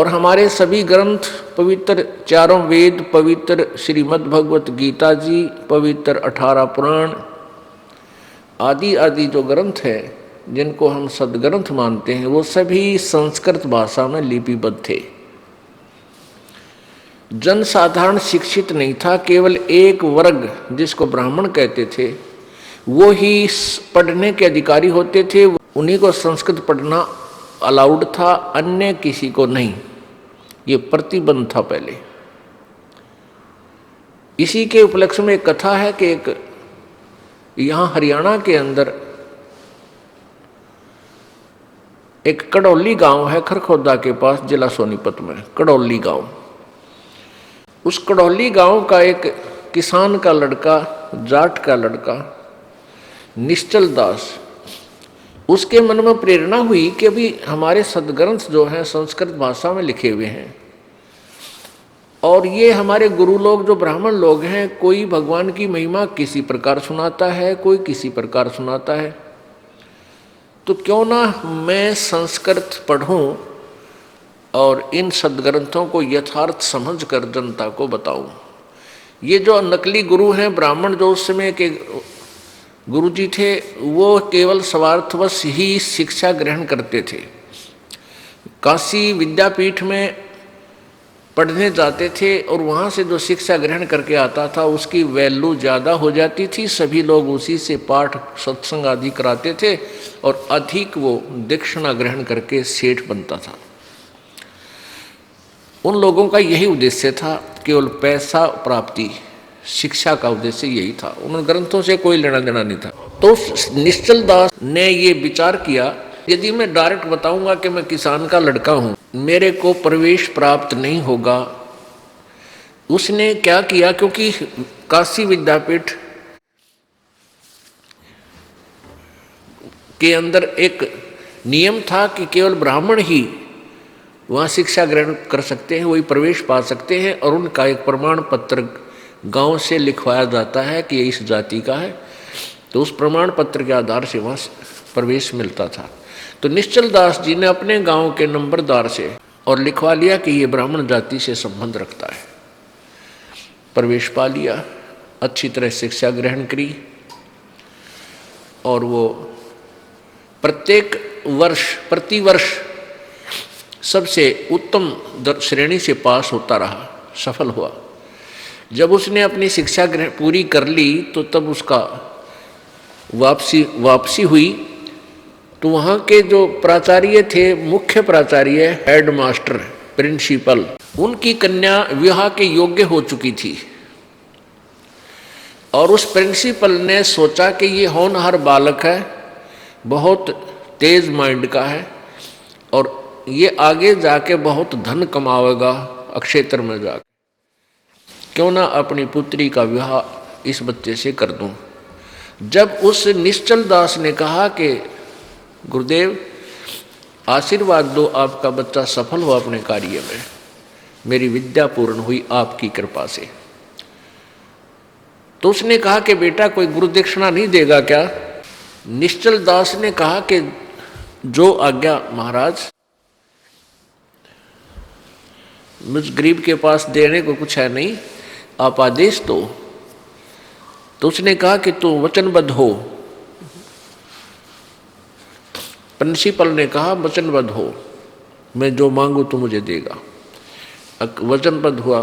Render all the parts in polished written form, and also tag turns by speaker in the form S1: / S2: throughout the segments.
S1: और हमारे सभी ग्रंथ पवित्र चारों वेद, पवित्र श्रीमद् भगवत गीता जी, पवित्र 18 पुराण आदि आदि जो ग्रंथ हैं जिनको हम सदग्रंथ मानते हैं, वो सभी संस्कृत भाषा में लिपिबद्ध थे। जन साधारण शिक्षित नहीं था, केवल एक वर्ग जिसको ब्राह्मण कहते थे वो ही पढ़ने के अधिकारी होते थे, उन्हीं को संस्कृत पढ़ना अलाउड था, अन्य किसी को नहीं। ये प्रतिबंध था पहले। इसी के उपलक्ष्य में एक कथा है कि एक यहाँ हरियाणा के अंदर एक कड़ौली गांव है, खरखोदा के पास, जिला सोनीपत में कड़ौली गांव। उस कड़ौली गांव का एक किसान का लड़का, जाट का लड़का निश्चल दास, उसके मन में प्रेरणा हुई कि अभी हमारे सदग्रंथ जो हैं संस्कृत भाषा में लिखे हुए हैं, और ये हमारे गुरु लोग जो ब्राह्मण लोग हैं, कोई भगवान की महिमा किसी प्रकार सुनाता है, कोई किसी प्रकार सुनाता है, तो क्यों ना मैं संस्कृत पढ़ूं और इन सदग्रंथों को यथार्थ समझकर जनता को बताऊं। ये जो नकली गुरु हैं ब्राह्मण, जो उस समय के गुरु जी थे, वो केवल स्वार्थवश ही शिक्षा ग्रहण करते थे। काशी विद्यापीठ में पढ़ने जाते थे और वहाँ से जो शिक्षा ग्रहण करके आता था उसकी वैल्यू ज़्यादा हो जाती थी, सभी लोग उसी से पाठ सत्संग आदि कराते थे और अधिक वो दक्षिणा ग्रहण करके सेठ बनता था। उन लोगों का यही उद्देश्य था, केवल पैसा प्राप्ति, शिक्षा का उद्देश्य यही था, उन ग्रंथों से कोई लेना देना नहीं था। तो निश्चल दास ने ये विचार किया, यदि मैं डायरेक्ट बताऊंगा कि मैं किसान का लड़का हूं, मेरे को प्रवेश प्राप्त नहीं होगा। उसने क्या किया, क्योंकि काशी विद्यापीठ के अंदर एक नियम था कि केवल ब्राह्मण ही वहाँ शिक्षा ग्रहण कर सकते हैं, वही प्रवेश पा सकते हैं, और उनका एक प्रमाण पत्र गांव से लिखवाया जाता है कि ये इस जाति का है, तो उस प्रमाण पत्र के आधार से वहाँ प्रवेश मिलता था। तो निश्चल दास जी ने अपने गांव के नंबरदार से और लिखवा लिया कि ये ब्राह्मण जाति से संबंध रखता है, प्रवेश पा लिया, अच्छी तरह शिक्षा ग्रहण करी, और वो प्रतिवर्ष सबसे उत्तम श्रेणी से पास होता रहा, सफल हुआ। जब उसने अपनी शिक्षा पूरी कर ली तो तब उसका वापसी हुई, तो वहाँ के जो प्राचार्य थे, मुख्य प्राचार्य, हेड मास्टर, प्रिंसिपल, उनकी कन्या विवाह के योग्य हो चुकी थी, और उस प्रिंसिपल ने सोचा कि ये होनहार बालक है, बहुत तेज माइंड का है, और ये आगे जाके बहुत धन कमावेगा अक्षेत्र में जाके, क्यों ना अपनी पुत्री का विवाह इस बच्चे से कर दूं। जब उस निश्चल दास ने कहा कि गुरुदेव आशीर्वाद दो, आपका बच्चा सफल हुआ अपने कार्य में, मेरी विद्या पूर्ण हुई आपकी कृपा से, तो उसने कहा कि बेटा कोई गुरु दक्षिणा नहीं देगा क्या? निश्चल दास ने कहा कि जो आज्ञा महाराज, मुझ गरीब के पास देने को कुछ है नहीं, आप आदेश दो। तो उसने कहा कि तू वचनबद्ध हो। प्रिंसिपल ने कहा वचनबद्ध हो, मैं जो मांगू तो मुझे देगा। वचनबद्ध हुआ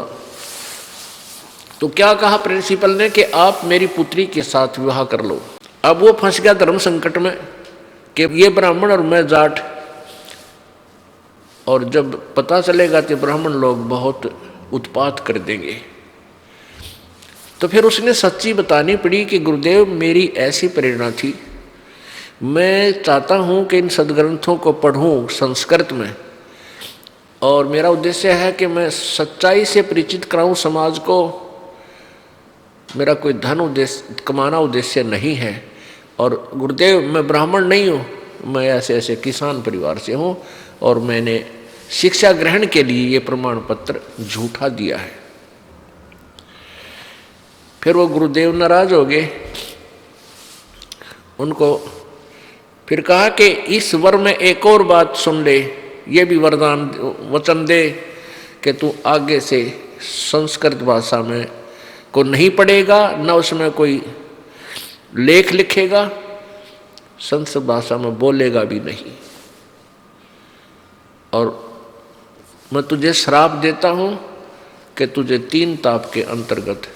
S1: तो क्या कहा प्रिंसिपल ने कि आप मेरी पुत्री के साथ विवाह कर लो। अब वो फंस गया धर्म संकट में कि ये ब्राह्मण और मैं जाट, और जब पता चलेगा तो ब्राह्मण लोग बहुत उत्पात कर देंगे। तो फिर उसने सच्ची बतानी पड़ी कि गुरुदेव मेरी ऐसी प्रेरणा थी, मैं चाहता हूँ कि इन सदग्रंथों को पढ़ूँ संस्कृत में, और मेरा उद्देश्य है कि मैं सच्चाई से परिचित कराऊँ समाज को, मेरा कोई धन उद्देश्य कमाना उद्देश्य नहीं है। और गुरुदेव मैं ब्राह्मण नहीं हूँ, मैं ऐसे ऐसे किसान परिवार से हूँ, और मैंने शिक्षा ग्रहण के लिए ये प्रमाण पत्र झूठा दिया है। फिर वो गुरुदेव नाराज हो गए, उनको फिर कहा कि इस वर में एक और बात सुन ले ये भी वरदान वचन दे कि तू आगे से संस्कृत भाषा में को नहीं पढ़ेगा, न उसमें कोई लेख लिखेगा, संस्कृत भाषा में बोलेगा भी नहीं। और मैं तुझे श्राप देता हूं कि तुझे 3 ताप के अंतर्गत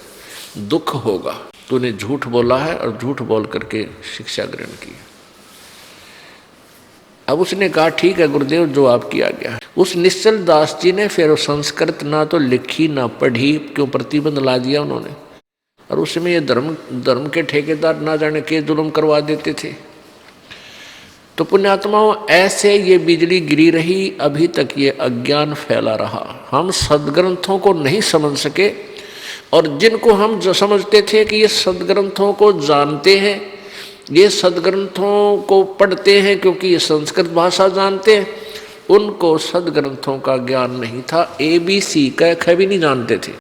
S1: दुख होगा। तूने झूठ बोला है और झूठ बोल करके शिक्षा ग्रहण की। अब उसने कहा ठीक है गुरुदेव, जो आप किया गया। उस निश्चल दास जी ने फिर संस्कृत ना तो लिखी ना पढ़ी, क्यों प्रतिबंध ला दिया उन्होंने। और उसमें ये धर्म के ठेकेदार ना जाने के जुल्म करवा देते थे। तो पुण्यात्माओं, ऐसे ये बिजली गिरी रही, अभी तक ये अज्ञान फैला रहा। हम सदग्रंथों को नहीं समझ सके, और जिनको हम जो समझते थे कि ये सदग्रंथों को जानते हैं, ये सदग्रंथों को पढ़ते हैं क्योंकि ये संस्कृत भाषा जानते हैं, उनको सदग्रंथों का ज्ञान नहीं था। ABC क ख भी नहीं जानते थे।